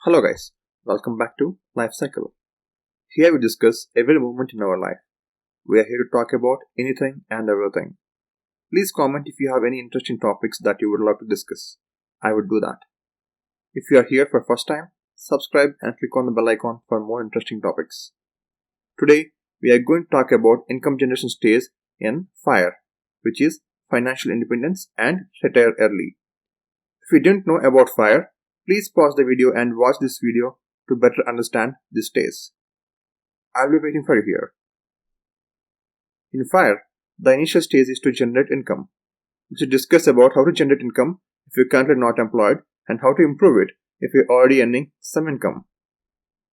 Hello guys, welcome back to Life Cycle. Here we discuss every moment in our life. We are here to talk about anything and everything. Please comment if you have any interesting topics that you would love to discuss. I would do that. If you are here for first time, subscribe and click on the bell icon for more interesting topics. Today, we are going to talk about income generation stage in FIRE, which is Financial Independence and Retire Early. If you didn't know about FIRE, please pause the video and watch this video to better understand this stage. I'll be waiting for you here. In FIRE, the initial stage is to generate income. We should discuss about how to generate income if you're currently not employed and how to improve it if you're already earning some income.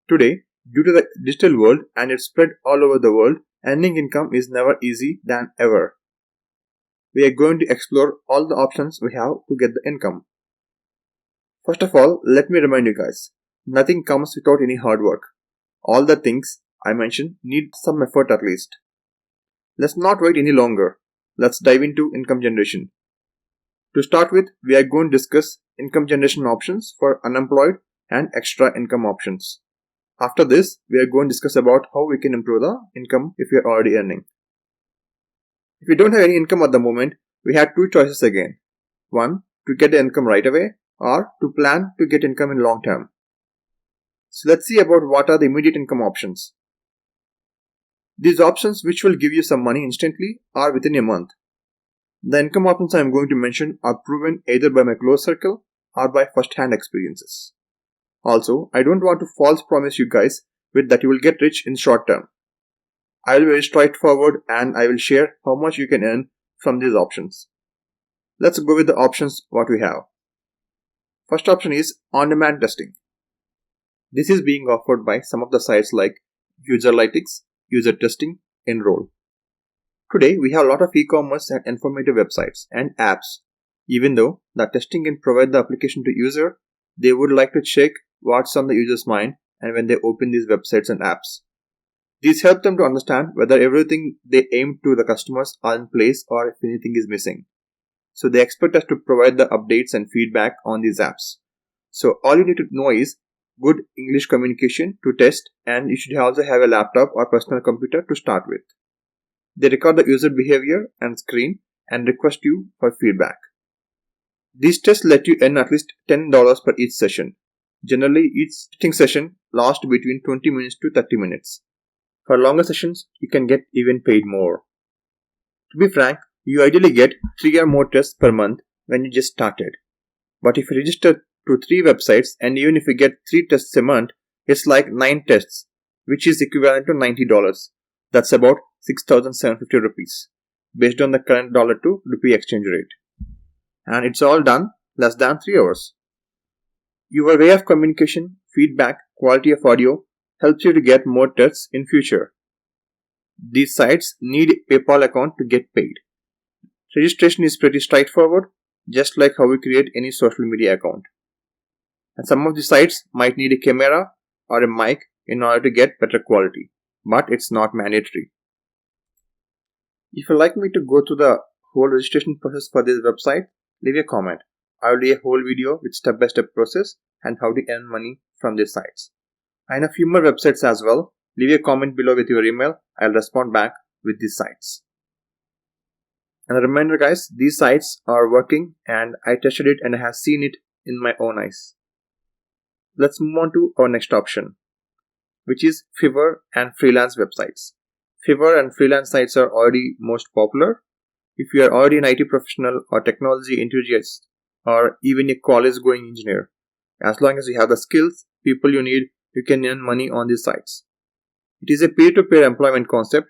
Today, due to the digital world and its spread all over the world, earning income is never easy than ever. We are going to explore all the options we have to get the income. First of all, let me remind you guys, nothing comes without any hard work. All the things I mentioned need some effort at least. Let's not wait any longer. Let's dive into income generation. To start with, we are going to discuss income generation options for unemployed and extra income options. After this, we are going to discuss about how we can improve the income if we are already earning. If we don't have any income at the moment, we have two choices again. One, to get the income right away, or to plan to get income in long term. So let's see about what are the immediate income options. These options which will give you some money instantly or within a month. The income options I am going to mention are proven either by my close circle or by first-hand experiences. Also, I don't want to false promise you guys with that you will get rich in short term. I will be very straightforward and I will share how much you can earn from these options. Let's go with the options what we have. First option is on-demand testing. This is being offered by some of the sites like Userlytics, User Testing, Enroll. Today, we have a lot of e-commerce and informative websites and apps. Even though the testing can provide the application to user, they would like to check what's on the user's mind and when they open these websites and apps. These help them to understand whether everything they aim to the customers are in place or if anything is missing. So they expect us to provide the updates and feedback on these apps. So all you need to know is good English communication to test, and you should also have a laptop or personal computer to start with. They record the user behavior and screen and request you for feedback. These tests let you earn at least $10 per each session. Generally, each testing session lasts between 20 minutes to 30 minutes. For longer sessions, you can get even paid more. To be frank, you ideally get 3 or more tests per month when you just started. But if you register to 3 websites and even if you get 3 tests a month, it's like 9 tests, which is equivalent to $90. That's about 6,750 rupees, based on the current dollar to rupee exchange rate. And it's all done less than 3 hours. Your way of communication, feedback, quality of audio helps you to get more tests in future. These sites need a PayPal account to get paid. Registration is pretty straightforward, just like how we create any social media account. And some of the sites might need a camera or a mic in order to get better quality, but it's not mandatory. If you'd like me to go through the whole registration process for this website, leave a comment. I will do a whole video with step-by-step process and how to earn money from these sites. I know a few more websites as well. Leave a comment below with your email. I'll respond back with these sites. And a reminder guys, these sites are working and I tested it and I have seen it in my own eyes. Let's move on to our next option, which is Fiverr and freelance websites. Fiverr and freelance sites are already most popular. If you are already an IT professional or technology enthusiast or even a college-going engineer, as long as you have the skills, people you need, you can earn money on these sites. It is a peer-to-peer employment concept.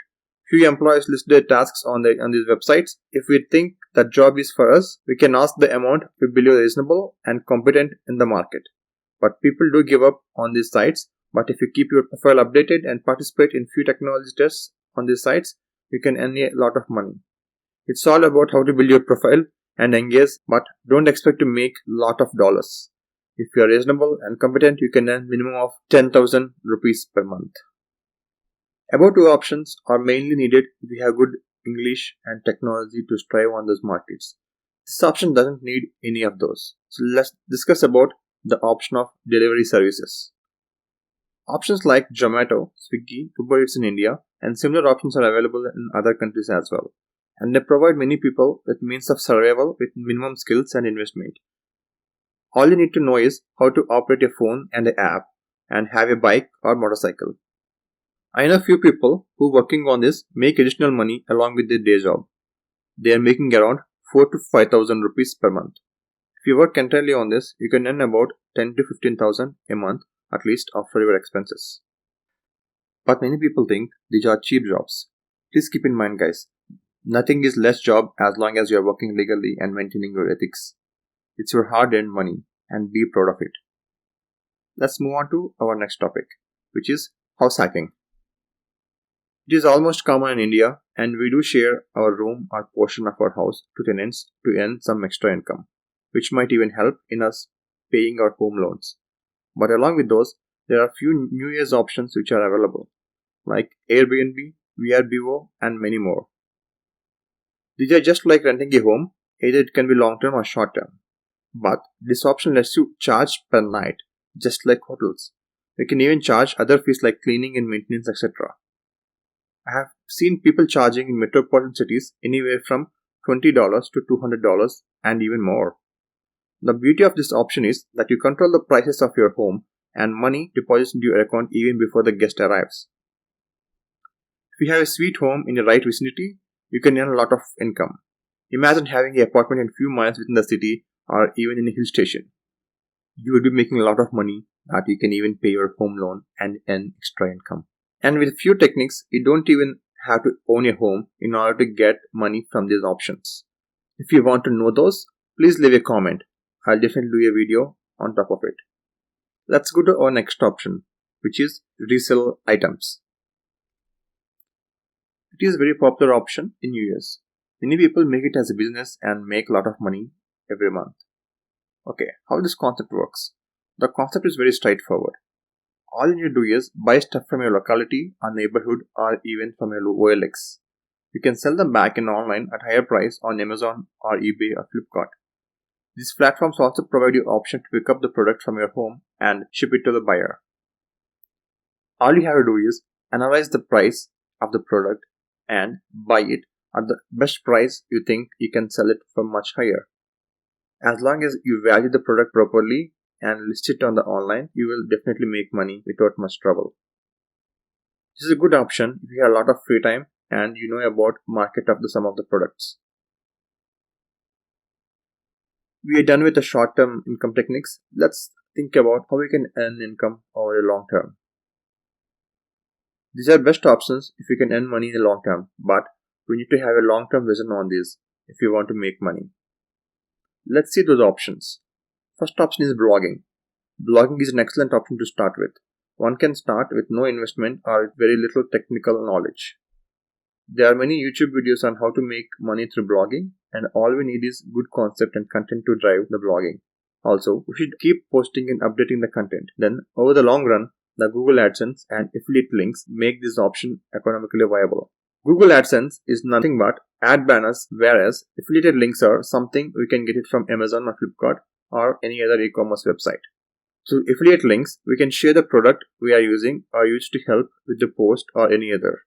Few employees list their tasks on these websites. If we think that job is for us, we can ask the amount we believe reasonable and competent in the market. But people do give up on these sites. But if you keep your profile updated and participate in few technology tests on these sites, you can earn a lot of money. It's all about how to build your profile and engage, but don't expect to make a lot of dollars. If you are reasonable and competent, you can earn minimum of 10,000 rupees per month. Above two options are mainly needed if you have good English and technology to strive on those markets. This option doesn't need any of those. So let's discuss about the option of delivery services. Options like Zomato, Swiggy, Uber Eats in India, and similar options are available in other countries as well. And they provide many people with means of survival with minimum skills and investment. All you need to know is how to operate a phone and an app and have a bike or motorcycle. I know few people who working on this make additional money along with their day job. They are making around 4 to 5,000 rupees per month. If you work entirely on this, you can earn about 10 to 15,000 a month at least after your expenses. But many people think these are cheap jobs. Please keep in mind guys, nothing is less job as long as you are working legally and maintaining your ethics. It's your hard-earned money and be proud of it. Let's move on to our next topic, which is house hacking. It is almost common in India and we do share our room or portion of our house to tenants to earn some extra income, which might even help in us paying our home loans. But along with those, there are few New Year's options which are available, like Airbnb, VRBO, and many more. These are just like renting a home, either it can be long-term or short-term. But this option lets you charge per night, just like hotels. You can even charge other fees like cleaning and maintenance, etc. I have seen people charging in metropolitan cities anywhere from $20 to $200 and even more. The beauty of this option is that you control the prices of your home and money deposits into your account even before the guest arrives. If you have a sweet home in the right vicinity, you can earn a lot of income. Imagine having an apartment in few miles within the city or even in a hill station. You will be making a lot of money that you can even pay your home loan and earn extra income. And with a few techniques, you don't even have to own a home in order to get money from these options. If you want to know those, please leave a comment. I'll definitely do a video on top of it. Let's go to our next option, which is resell items. It is a very popular option in US. Many people make it as a business and make a lot of money every month. Okay, how this concept works? The concept is very straightforward. All you need to do is buy stuff from your locality or neighborhood or even from your OLX. You can sell them back in online at higher price on Amazon or eBay or Flipkart. These platforms also provide you option to pick up the product from your home and ship it to the buyer. All you have to do is analyze the price of the product and buy it at the best price you think you can sell it for much higher. As long as you value the product properly and list it on the online, you will definitely make money without much trouble. This is a good option if you have a lot of free time and you know about market of some of the products. We are done with the short-term income techniques. Let's think about how we can earn income over a long term. These are best options if you can earn money in the long term, but we need to have a long-term vision on this if you want to make money. Let's see those options. First option is blogging. Blogging is an excellent option to start with. One can start with no investment or with very little technical knowledge. There are many YouTube videos on how to make money through blogging, and all we need is good concept and content to drive the blogging. Also, we should keep posting and updating the content. Then, over the long run, the Google AdSense and affiliate links make this option economically viable. Google AdSense is nothing but ad banners, whereas affiliated links are something we can get it from Amazon or Flipkart or any other e-commerce website. Through affiliate links, we can share the product we are using or use to help with the post or any other.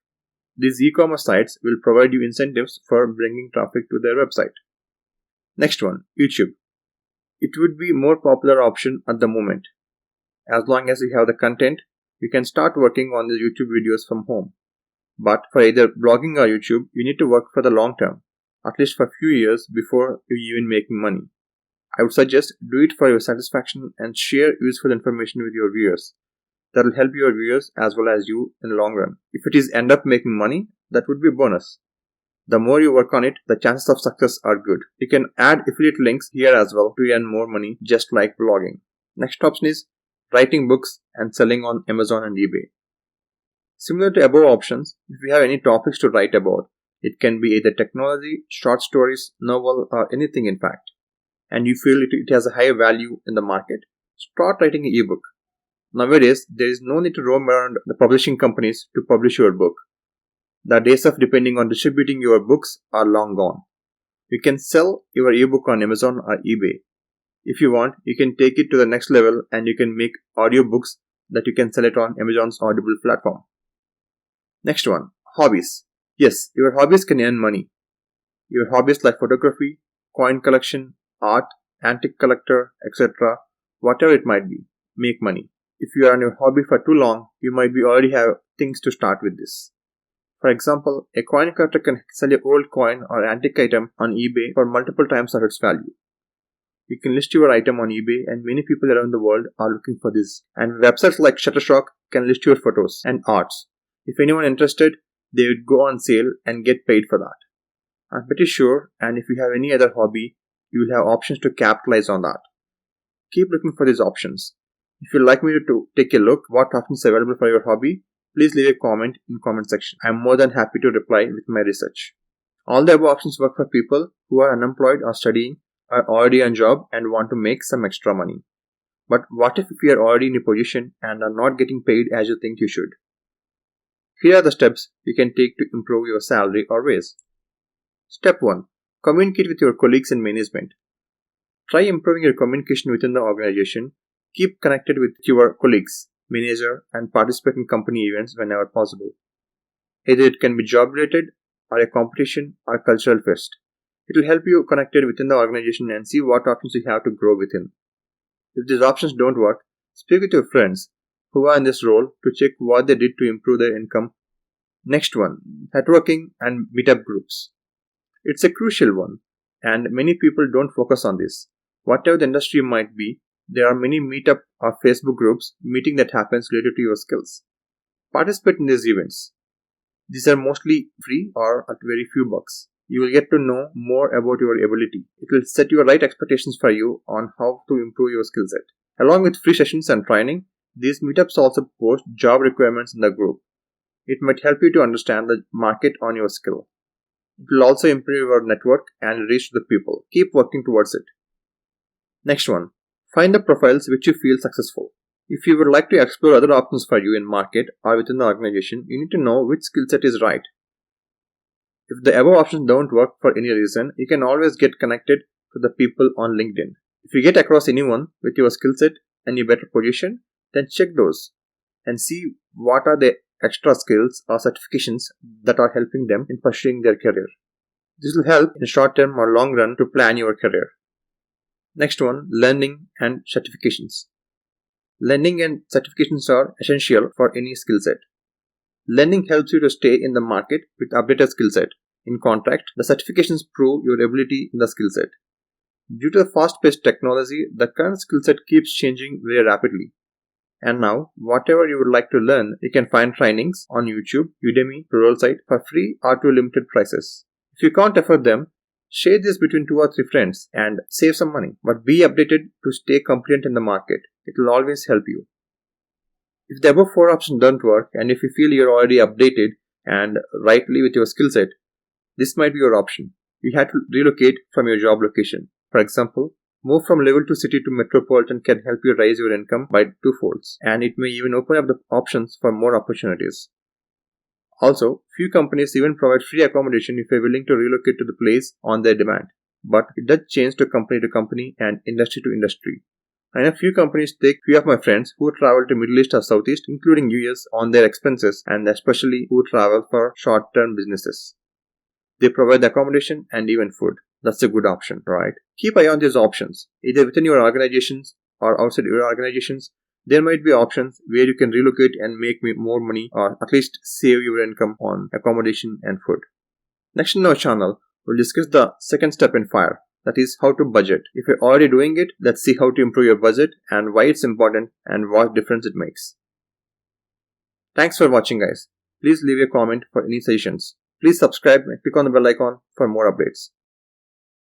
These e-commerce sites will provide you incentives for bringing traffic to their website. Next one, YouTube. It would be more popular option at the moment. As long as you have the content, you can start working on the YouTube videos from home. But for either blogging or YouTube, you need to work for the long term, at least for a few years before you even making money. I would suggest do it for your satisfaction and share useful information with your viewers. That will help your viewers as well as you in the long run. If it is end up making money, that would be a bonus. The more you work on it, the chances of success are good. You can add affiliate links here as well to earn more money, just like blogging. Next option is writing books and selling on Amazon and eBay. Similar to above options, if you have any topics to write about, it can be either technology, short stories, novel, or anything in fact, and you feel it has a high value in the market, start writing an ebook. Nowadays, there is no need to roam around the publishing companies to publish your book. The days of depending on distributing your books are long gone. You can sell your ebook on Amazon or eBay. If you want, you can take it to the next level and you can make audiobooks that you can sell it on Amazon's Audible platform. Next one, hobbies. Yes, your hobbies can earn money. Your hobbies like photography, coin collection, art, antique collector, etc., whatever it might be, make money. If you are on your hobby for too long, you might be already have things to start with this. For example, a coin collector can sell an old coin or antique item on eBay for multiple times of its value. You can list your item on eBay and many people around the world are looking for this. And websites like Shutterstock can list your photos and arts. If anyone interested, they would go on sale and get paid for that. I'm pretty sure, and if you have any other hobby, you will have options to capitalize on that. Keep looking for these options. If you'd like me to take a look what options are available for your hobby, please leave a comment in the comment section. I'm more than happy to reply with my research. All the above options work for people who are unemployed or studying, are already on job and want to make some extra money. But what if you are already in a position and are not getting paid as you think you should? Here are the steps you can take to improve your salary or raise. Step 1. Communicate with your colleagues and management. Try improving your communication within the organization. Keep connected with your colleagues, manager, and participate in company events whenever possible. Either it can be job related, or a competition, or a cultural fest. It will help you connected within the organization and see what options you have to grow within. If these options don't work, speak with your friends who are in this role to check what they did to improve their income. Next one, networking and meetup groups. It's a crucial one, and many people don't focus on this. Whatever the industry might be, there are many meetup or Facebook groups meeting that happens related to your skills. Participate in these events. These are mostly free or at very few bucks. You will get to know more about your ability. It will set your right expectations for you on how to improve your skill set. Along with free sessions and training, these meetups also post job requirements in the group. It might help you to understand the market on your skill. It will also improve your network and reach the people. Keep working towards it. Next one, find the profiles which you feel successful. If you would like to explore other options for you in market or within the organization, you need to know which skill set is right. If the above options don't work for any reason, you can always get connected to the people on LinkedIn. If you get across anyone with your skill set and a better position, then check those and see what are the extra skills or certifications that are helping them in pursuing their career. This will help in short term or long run to plan your career. Next one, learning and certifications. Learning and certifications are essential for any skill set. Learning helps you to stay in the market with updated skill set. In contrast, the certifications prove your ability in the skill set. Due to the fast-paced technology, the current skill set keeps changing very rapidly. And now, whatever you would like to learn, you can find trainings on YouTube, Udemy, Pluralsight for free or to limited prices. If you can't afford them, share this between 2 or 3 friends and save some money. But be updated to stay compliant in the market. It will always help you. If the above 4 options don't work and if you feel you're already updated and rightly with your skill set, this might be your option. You have to relocate from your job location. For example, move from level 2 city to metropolitan can help you raise your income by 2-folds, and it may even open up the options for more opportunities. Also, few companies even provide free accommodation if you're willing to relocate to the place on their demand, but it does change to company and industry to industry. I know few companies take few of my friends who travel to Middle East or Southeast, including US, on their expenses, and especially who travel for short-term businesses. They provide the accommodation and even food. That's a good option, right? Keep eye on these options. Either within your organizations or outside your organizations, there might be options where you can relocate and make more money or at least save your income on accommodation and food. Next in our channel, we'll discuss the second step in FIRE. That is how to budget. If you're already doing it, let's see how to improve your budget and why it's important and what difference it makes. Thanks for watching, guys. Please leave a comment for any suggestions. Please subscribe and click on the bell icon for more updates.